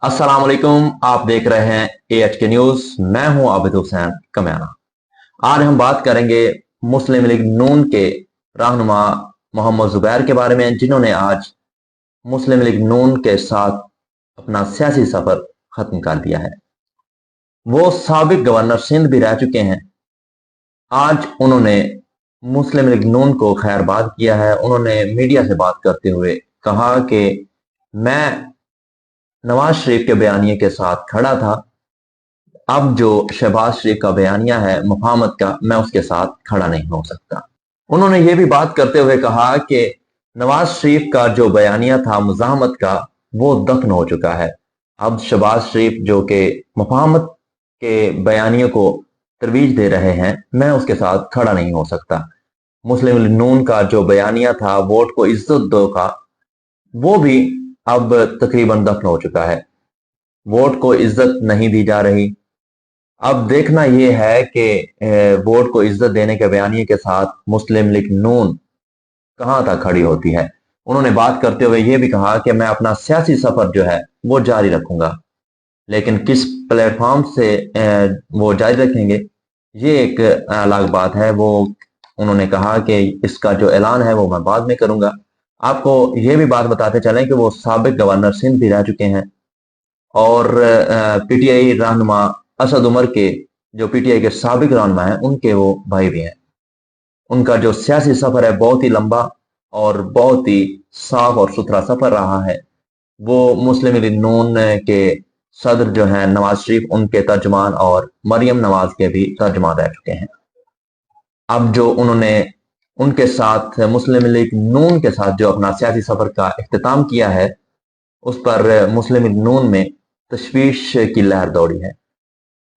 अस्सलाम वालेकुम। आप देख रहे हैं AHK न्यूज। मैं हूं आबिद हुसैन कमियाना। आज हम बात करेंगे मुस्लिम लीग नून के रहनुमा मोहम्मद जुबैर के बारे में, जिन्होंने आज मुस्लिम लीग नून के साथ अपना सियासी सफर खत्म कर दिया है। वो साबिक गवर्नर सिंध भी रह चुके हैं। आज उन्होंने मुस्लिम लीग नून को खैरबाद किया है। उन्होंने मीडिया से बात करते हुए कहा कि मैं नवाज शरीफ के बयानिए के साथ खड़ा था, अब जो शहबाज शरीफ का बयानिया है मुफाहमत का, मैं उसके साथ खड़ा नहीं हो सकता। उन्होंने ये भी बात करते हुए कहा कि नवाज शरीफ का जो बयानिया था मुजाहमत का, वो दफन हो चुका है। अब शहबाज शरीफ जो कि मुफाहमत के बयानियों को तरवीज दे रहे हैं, मैं उसके साथ खड़ा नहीं हो सकता। मुस्लिम लीग नून का जो बयानिया था वोट को इज्जत दो का, वो भी अब तकरीबन दफन हो चुका है। वोट को इज्जत नहीं दी जा रही। अब देखना यह है कि वोट को इज्जत देने के बयानिए के साथ मुस्लिम लीग नून कहां तक खड़ी होती है। उन्होंने बात करते हुए यह भी कहा कि मैं अपना सियासी सफर जो है वो जारी रखूंगा, लेकिन किस प्लेटफॉर्म से वो जारी रखेंगे ये एक अलग बात है। वो उन्होंने कहा कि इसका जो ऐलान है वो मैं बाद में करूंगा। आपको ये भी बात बताते चलें कि वो साबिक गवर्नर सिंध भी रह चुके हैं और PTI रहनुमा असद उमर के, जो PTI के साबिक रहनुमा हैं, उनके वो भाई भी हैं। उनका जो सियासी सफर है बहुत ही लंबा और बहुत ही साफ और सुथरा सफर रहा है। वो मुस्लिम लीग नून के सदर जो हैं नवाज शरीफ, उनके तर्जमान और मरियम नवाज के भी तर्जमान रह चुके हैं। अब जो उन्होंने उनके साथ मुस्लिम लीग नून के साथ जो अपना सियासी सफर का इख्तिताम किया है, उस पर मुस्लिम लीग नून में तशवीश की लहर दौड़ी है।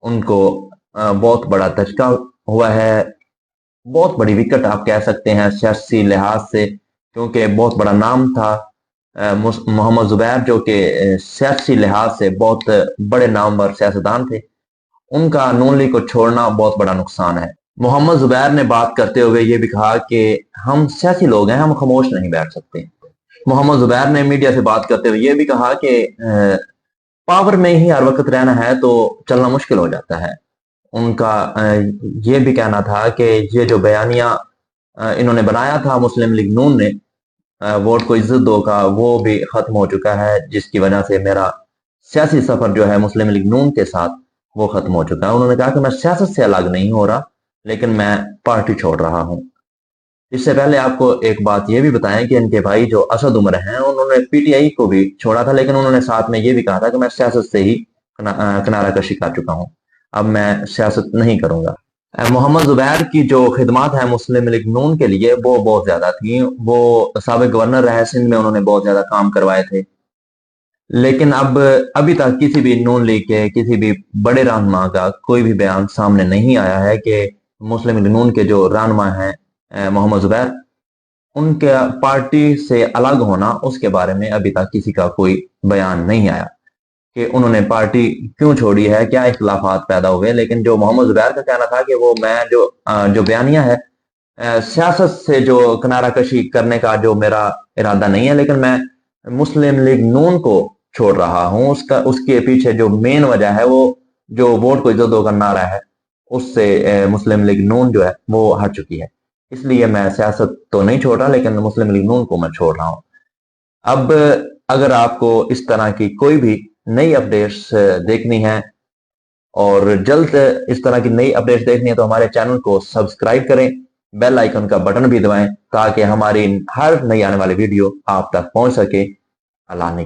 उनको बहुत बड़ा धचका हुआ है, बहुत बड़ी विकेट आप कह सकते हैं सियासी लिहाज से, क्योंकि बहुत बड़ा नाम था मोहम्मद जुबैर, जो कि सियासी लिहाज से बहुत बड़े नामवर सियासतदान थे। उनका नून लीग को छोड़ना बहुत बड़ा नुकसान है। मोहम्मद जुबैर ने बात करते हुए ये भी कहा कि हम सियासी लोग हैं, हम खामोश नहीं बैठ सकते। मोहम्मद जुबैर ने मीडिया से बात करते हुए ये भी कहा कि पावर में ही हर वक्त रहना है तो चलना मुश्किल हो जाता है। उनका ये भी कहना था कि ये जो बयानिया इन्होंने बनाया था मुस्लिम लीग नून ने, वोट को इज्जत दो का, वो भी खत्म हो चुका है, जिसकी वजह से मेरा सियासी सफर जो है मुस्लिम लीग नून के साथ वो खत्म हो चुका है। उन्होंने कहा कि मैं सियासत से अलग नहीं हो रहा, लेकिन मैं पार्टी छोड़ रहा हूं। इससे पहले आपको एक बात ये भी बताएं कि इनके भाई जो असद उमर हैं, उन्होंने PTI को भी छोड़ा था, लेकिन उन्होंने साथ में ये भी कहा था कि मैं सियासत से ही किनारा कशी कर चुका हूं, अब मैं सियासत नहीं करूंगा। मोहम्मद जुबैर की जो खिदमात है मुस्लिम लीग नून के लिए वो बहुत ज्यादा थी। वो साबिक गवर्नर रहे सिंध में, उन्होंने बहुत ज्यादा काम करवाए थे, लेकिन अब अभी तक किसी भी नून लीग के किसी भी बड़े रहनुमा का कोई भी बयान सामने नहीं आया है कि मुस्लिम लीग नून के जो रहनुमा हैं मोहम्मद जुबैर, उनके पार्टी से अलग होना, उसके बारे में अभी तक किसी का कोई बयान नहीं आया कि उन्होंने पार्टी क्यों छोड़ी है, क्या इख्तिलाफात पैदा हुए। लेकिन जो मोहम्मद जुबैर का कहना था कि वो मैं जो बयानिया है सियासत से जो किनारा कशी करने का जो मेरा इरादा नहीं है, लेकिन मैं मुस्लिम लीग नून को छोड़ रहा हूं। उसके पीछे जो मेन वजह है वो जो वोट को इज्जत का नारा है, उससे मुस्लिम लीग नून जो है वो हट चुकी है। इसलिए मैं सियासत तो नहीं छोड़ रहा, लेकिन मुस्लिम लीग नून को मैं छोड़ रहा हूं। अब अगर आपको इस तरह की कोई भी नई अपडेट्स देखनी है और जल्द इस तरह की नई अपडेट्स देखनी है, तो हमारे चैनल को सब्सक्राइब करें, बेल आइकन का बटन भी दबाएं, ताकि हमारी हर नई आने वाली वीडियो आप तक पहुंच सके। अल्लाह ने